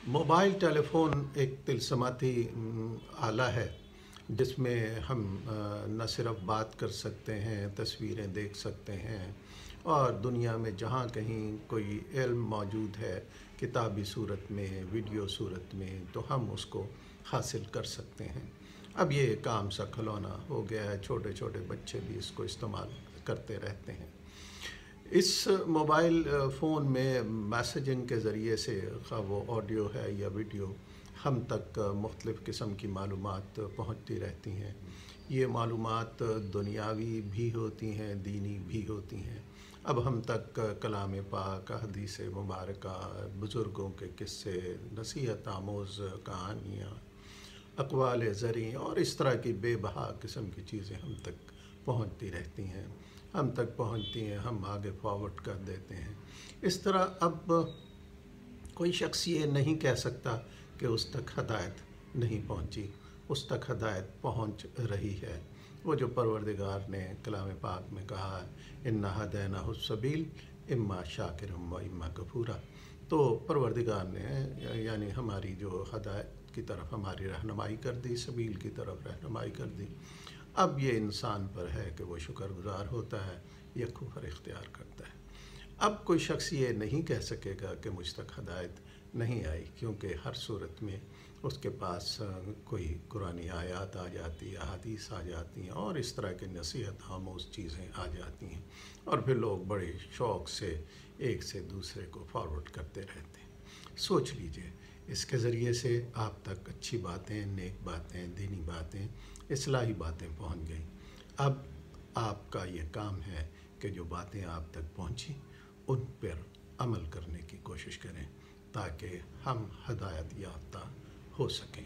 Mobile telephone ایک طلسماتی آلہ ہے جس میں ہم نہ صرف بات کر سکتے ہیں، تصویریں دیکھ سکتے ہیں، اور دنیا میں جہاں کہیں کوئی علم موجود ہے کتابی صورت میں، ویڈیو صورت میں، تو ہم اس کو حاصل کر سکتے ہیں۔ اب یہ ایک عام سا کھلونا ہو گیا ہے، چھوٹے چھوٹے بچے بھی اس کو استعمال کرتے رہتے ہیں۔ اس موبائل فون میں میسیجنگ کے ذریعے سے، خواہ وہ آڈیو ہے یا ویڈیو، ہم تک مختلف قسم کی معلومات پہنچتی رہتی ہیں۔ یہ معلومات دنیاوی بھی ہوتی ہیں، دینی بھی ہوتی ہیں۔ اب ہم تک کلام پاک، حدیث مبارکہ، بزرگوں کے قصے، نصیحت آموز کہانیاں، اقوال زریں اور اس طرح کی بے بہا قسم کی چیزیں ہم تک پہنچتی رہتی ہیں، ہم تک پہنچتی ہیں، ہم آگے فارورڈ کر دیتے ہیں۔ اس طرح اب کوئی شخص یہ نہیں کہہ سکتا کہ اس تک ہدایت نہیں پہنچی، اس تک ہدایت پہنچ رہی ہے۔ وہ جو پروردگار نے کلام پاک میں کہا ہے، اِنَّا ہَدَيْنَاهُ السَّبِيلَ اِمَّا شَاكِرًا وَإِمَّا كَفُورًا، تو پروردگار نے یعنی ہماری جو ہدایت کی طرف ہماری رہنمائی کر دی، سبیل کی طرف رہنمائی کر دی۔ اب یہ انسان پر ہے کہ وہ شکر گزار ہوتا ہے یا کفر اختیار کرتا ہے۔ اب کوئی شخص یہ نہیں کہہ سکے گا کہ مجھ تک ہدایت نہیں آئی، کیونکہ ہر صورت میں اس کے پاس کوئی قرآنی آیات آ جاتی، احادیث آ جاتی ہیں، اور اس طرح کی نصیحت آموز چیزیں آ جاتی ہیں، اور پھر لوگ بڑے شوق سے ایک سے دوسرے کو فارورڈ کرتے رہتے ہیں۔ سوچ لیجئے، اس کے ذریعے سے آپ تک اچھی باتیں، نیک باتیں، دینی باتیں، اصلاحی باتیں پہنچ گئیں۔ اب آپ کا یہ کام ہے کہ جو باتیں آپ تک پہنچیں ان پر عمل کرنے کی کوشش کریں تاکہ ہم ہدایت یافتہ ہو سکیں۔